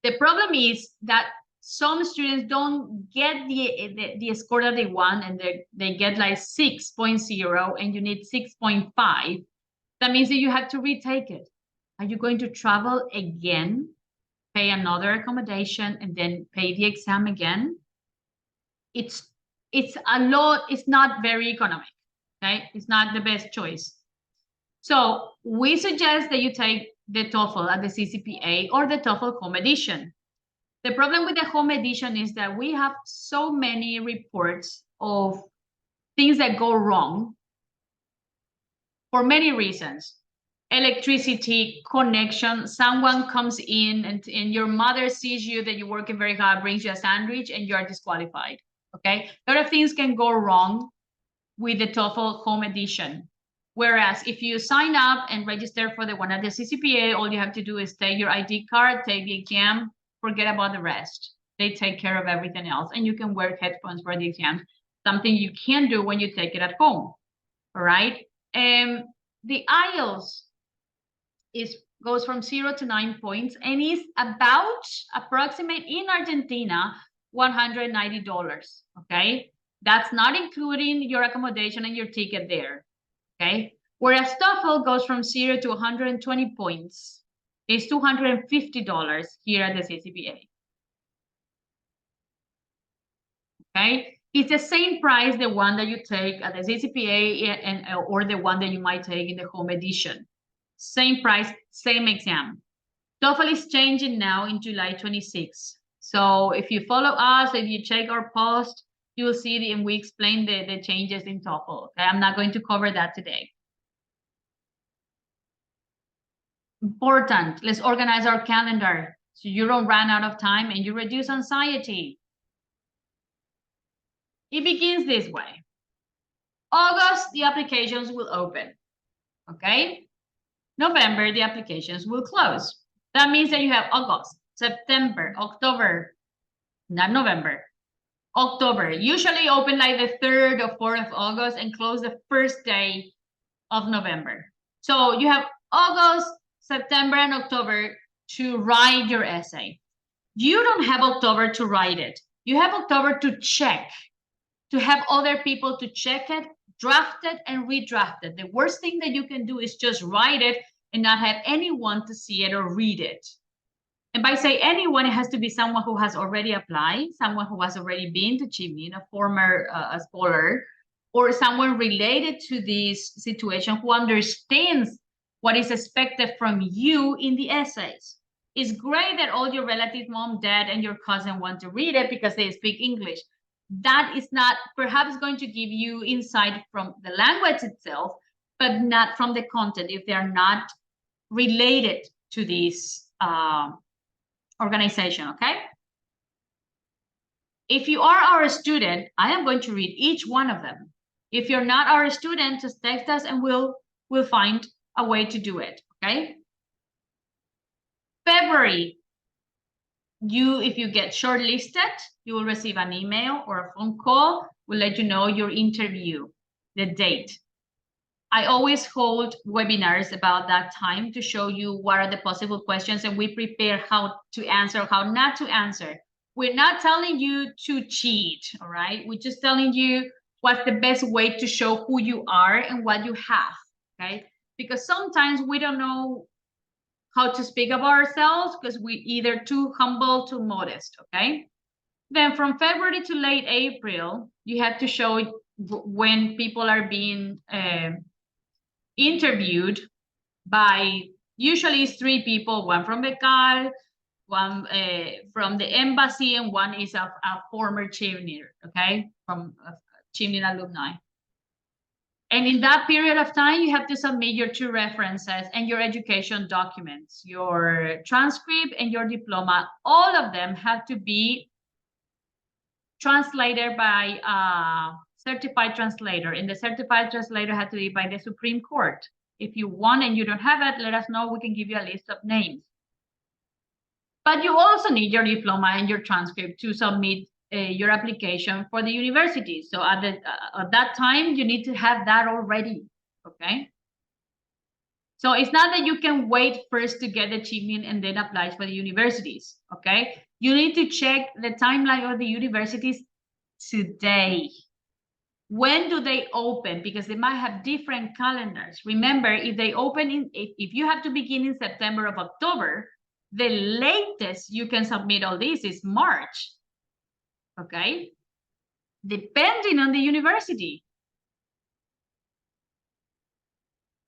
The problem is that some students don't get the score that they want, and they get like 6.0 and you need 6.5. That means that you have to retake it. Are you going to travel again, pay another accommodation, and then pay the exam again? It's a lot. It's not very economic, okay? It's not the best choice. So we suggest that you take the TOEFL at the CCPA or the TOEFL Home Edition. The problem with the Home Edition is that we have so many reports of things that go wrong for many reasons. Electricity, connection, someone comes in and your mother sees you that you're working very hard, brings you a sandwich, and you are disqualified, okay? A lot of things can go wrong with the TOEFL Home Edition. Whereas if you sign up and register for the one at the CCPA, all you have to do is take your ID card, take the exam, forget about the rest. They take care of everything else. And you can wear headphones for the exam, something you can do when you take it at home, all right? The IELTS goes from 0 to 9 points and is about approximate in Argentina, $190, okay? That's not including your accommodation and your ticket there. Okay, whereas TOEFL goes from 0 to 120 points. It's $250 here at the CCPA. Okay, it's the same price, the one that you take at the CCPA or the one that you might take in the Home Edition. Same price, same exam. TOEFL is changing now in July 26. So if you follow us, if you check our post, you will see and we explain the changes in TOEFL. Okay, I'm not going to cover that today. Important, let's organize our calendar so you don't run out of time and you reduce anxiety. It begins this way. August, the applications will open, okay? November, the applications will close. That means that you have August, September, October, not November. October, usually open like the 3rd or 4th of August and close the 1st day of November. So you have August, September, and October to write your essay. You don't have October to write it. You have October to check, to have other people to check it, draft it, and redraft it. The worst thing that you can do is just write it and not have anyone to see it or read it. And by say anyone, it has to be someone who has already applied, someone who has already been to Chevening, a former scholar, or someone related to this situation who understands what is expected from you in the essays. It's great that all your relatives, mom, dad, and your cousin want to read it because they speak English. That is not perhaps going to give you insight from the language itself, but not from the content if they're not related to this organization, okay? If you are our student, I am going to read each one of them. If you're not our student, just text us and we'll find a way to do it, okay? February, if you get shortlisted, you will receive an email or a phone call. Will let you know your interview, the date. I always hold webinars about that time to show you what are the possible questions, and we prepare how to answer, how not to answer. We're not telling you to cheat, all right? We're just telling you what's the best way to show who you are and what you have, okay? Because sometimes we don't know how to speak about ourselves because we're either too humble, too modest, okay? Then from February to late April, you have to show when people are being interviewed by, usually it's 3 people, one from beca, one from the embassy, and one is a former Chevening, okay, from Chevening alumni. And in that period of time, you have to submit your 2 references and your education documents, your transcript and your diploma. All of them have to be translated by a certified translator, and the certified translator has to be by the Supreme Court. If you want and you don't have it, let us know. We can give you a list of names. But you also need your diploma and your transcript to submit your application for the university. So at that time, you need to have that already, okay? So it's not that you can wait first to get the achievement and then apply for the universities, okay? You need to check the timeline of the universities today. When do they open? Because they might have different calendars. Remember, if they open if you have to begin in September or October, the latest you can submit all this is March, okay? Depending on the university.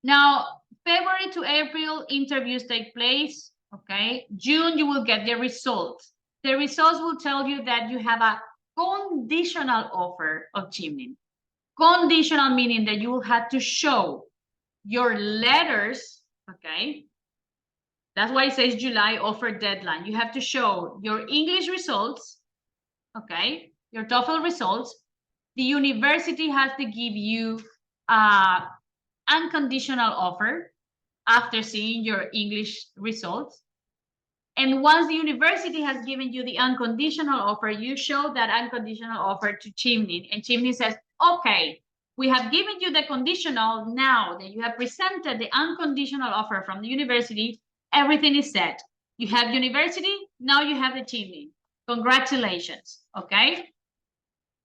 Now, February to April, interviews take place, okay? June, you will get the results. The results will tell you that you have a conditional offer of Chevening. Conditional meaning that you will have to show your letters, okay? That's why it says July offer deadline. You have to show your English results, okay? Your TOEFL results. The university has to give you unconditional offer after seeing your English results. And once the university has given you the unconditional offer, you show that unconditional offer to Chevening, and Chevening says, okay, we have given you the conditional. Now that you have presented the unconditional offer from the university, everything is set. You have university, now you have the Chevening. Congratulations, okay?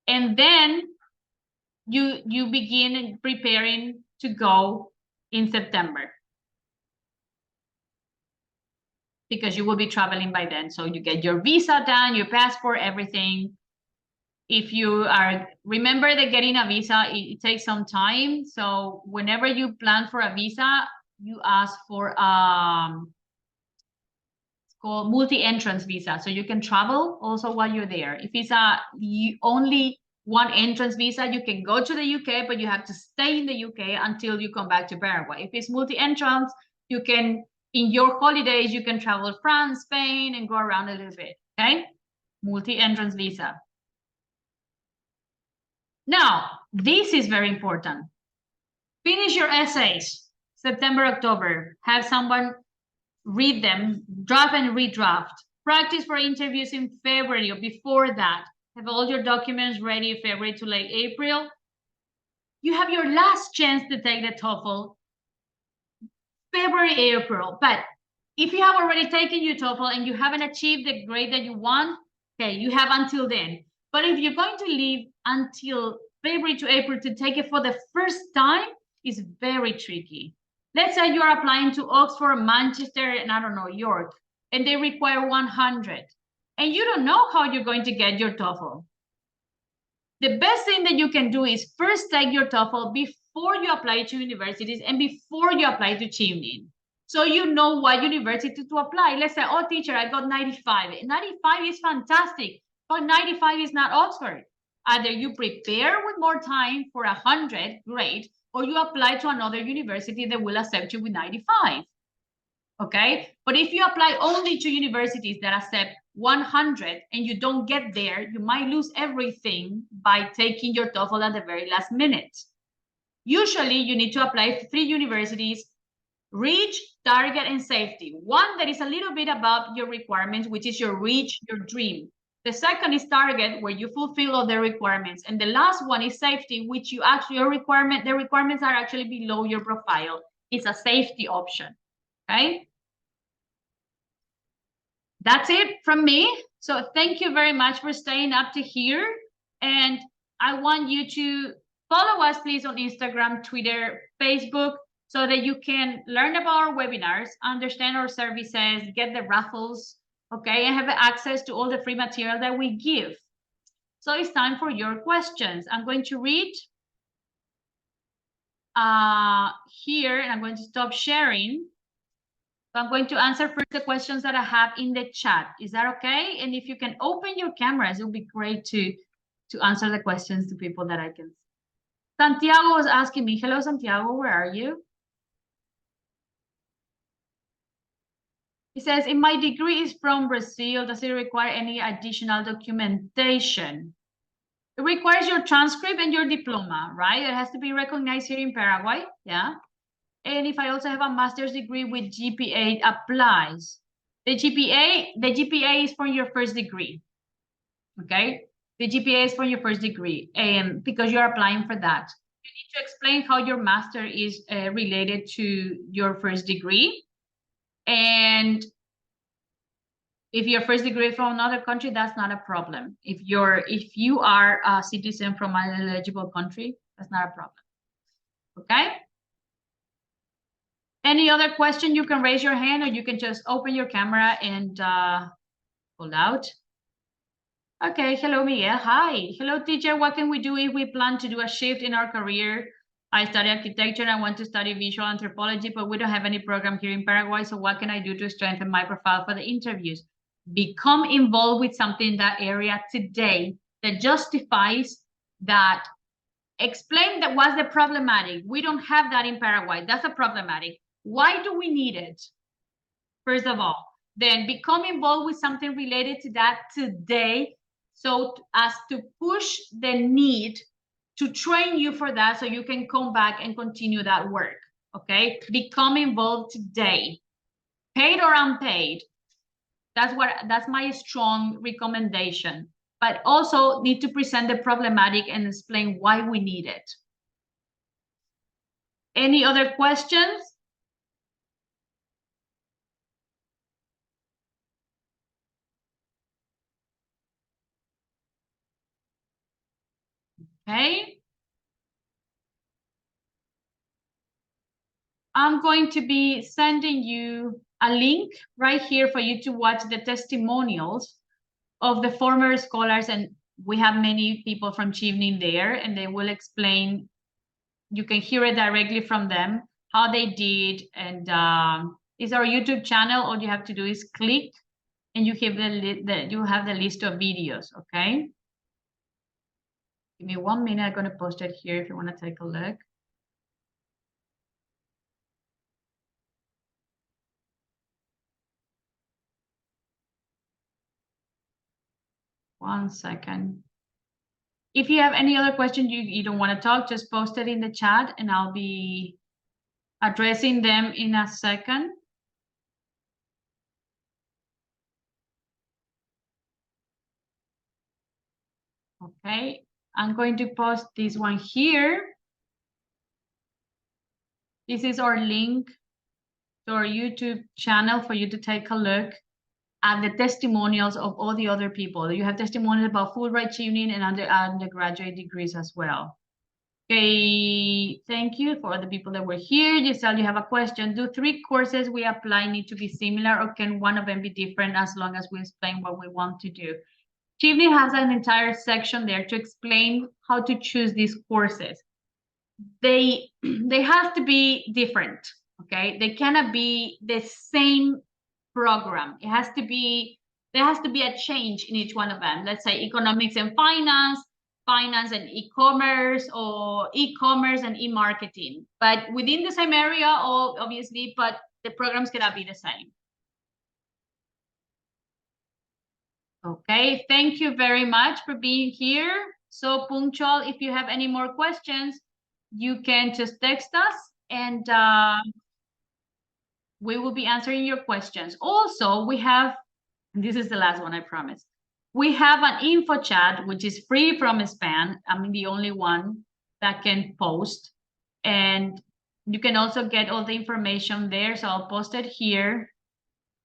And then you begin preparing to go in September, because you will be traveling by then. So you get your visa done, your passport, everything. If you are, remember that getting a visa, it takes some time. So whenever you plan for a visa, you ask for it's called multi-entrance visa. So you can travel also while you're there. If it's only one entrance visa, you can go to the UK, but you have to stay in the UK until you come back to Paraguay. If it's multi-entrance, you can, in your holidays, you can travel France, Spain, and go around a little bit, okay? Multi-entrance visa. Now, this is very important. Finish your essays, September, October. Have someone read them, draft and redraft. Practice for interviews in February or before that. Have all your documents ready February to late April. You have your last chance to take the TOEFL February, April. But if you have already taken your TOEFL and you haven't achieved the grade that you want, okay, you have until then. But if you're going to leave until February to April to take it for the first time, it's very tricky. Let's say you're applying to Oxford, Manchester, and I don't know, York, and they require 100. And you don't know how you're going to get your TOEFL. The best thing that you can do is first take your TOEFL before you apply to universities and before you apply to Chevening. So you know what university to apply. Let's say, oh, teacher, I got 95. 95 is fantastic, but 95 is not Oxford. Either you prepare with more time for 100, great, or you apply to another university that will accept you with 95. Okay, but if you apply only to universities that accept 100 and you don't get there, you might lose everything by taking your TOEFL at the very last minute. Usually you need to apply to 3 universities Reach, target, and safety. One that is a little bit about your requirements, which is your reach, your dream. The second is target, where you fulfill all the requirements. And the last one is safety, which you actually, the requirements are actually below your profile. It's a safety option, okay? That's it from me. So thank you very much for staying up to here. And I want you to follow us, please, on Instagram, Twitter, Facebook, so that you can learn about our webinars, understand our services, get the raffles, okay, and have access to all the free material that we give. So it's time for your questions. I'm going to read here, and I'm going to stop sharing. So I'm going to answer first the questions that I have in the chat. Is that okay? And if you can open your cameras, it would be great to answer the questions to people that I can see. Santiago was asking me, hello, Santiago, where are you? He says, if my degree is from Brazil, does it require any additional documentation? It requires your transcript and your diploma, right? It has to be recognized here in Paraguay, yeah? And if I also have a master's degree with GPA, applies. The GPA is for your first degree, okay? The GPA is for your first degree, because you're applying for that. You need to explain how your master is related to your first degree. And if your first degree from another country, that's not a problem. If you are a citizen from an eligible country, that's not a problem. Okay? Any other question, you can raise your hand, or you can just open your camera and pull out. Okay, hello, Miguel. Hi. Hello, teacher. What can we do if we plan to do a shift in our career? I study architecture and I want to study visual anthropology, but we don't have any program here in Paraguay. So what can I do to strengthen my profile for the interviews? Become involved with something in that area today that justifies that. Explain that what's the problematic. We don't have that in Paraguay. That's a problematic. Why do we need it? First of all, then become involved with something related to that today, so as to push the need to train you for that, so you can come back and continue that work. Okay, become involved today, paid or unpaid. That's my strong recommendation. But also need to present the problematic and explain why we need it. Any other questions? Okay. I'm going to be sending you a link right here for you to watch the testimonials of the former scholars, and we have many people from Chevening there, and they will explain. You can hear it directly from them, how they did, and it's our YouTube channel. All you have to do is click, and you have the list of videos. Okay. Give me 1 minute. I'm going to post it here if you want to take a look. One second. If you have any other question, you don't want to talk, just post it in the chat and I'll be addressing them in a second. Okay, I'm going to post this one here. This is our link to our YouTube channel for you to take a look at the testimonials of all the other people. You have testimonials about Fulbright, Chevening, and undergraduate degrees as well. Okay, thank you for the people that were here. Giselle, you have a question. Do 3 courses we apply need to be similar, or can one of them be different as long as we explain what we want to do? Chevening has an entire section there to explain how to choose these courses. They have to be different, okay? They cannot be the same program. There has to be a change in each one of them. Let's say economics and finance and e-commerce, or e-commerce and e-marketing, but within the same area, obviously, but the programs cannot be the same. Okay, thank you very much for being here. So punctual. If you have any more questions, you can just text us, and we will be answering your questions. Also, we have, this is the last one, I promise. We have an info chat, which is free from spam. I'm the only one that can post. And you can also get all the information there. So I'll post it here.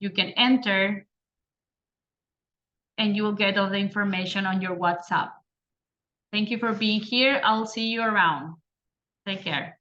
You can enter and you will get all the information on your WhatsApp. Thank you for being here. I'll see you around. Take care.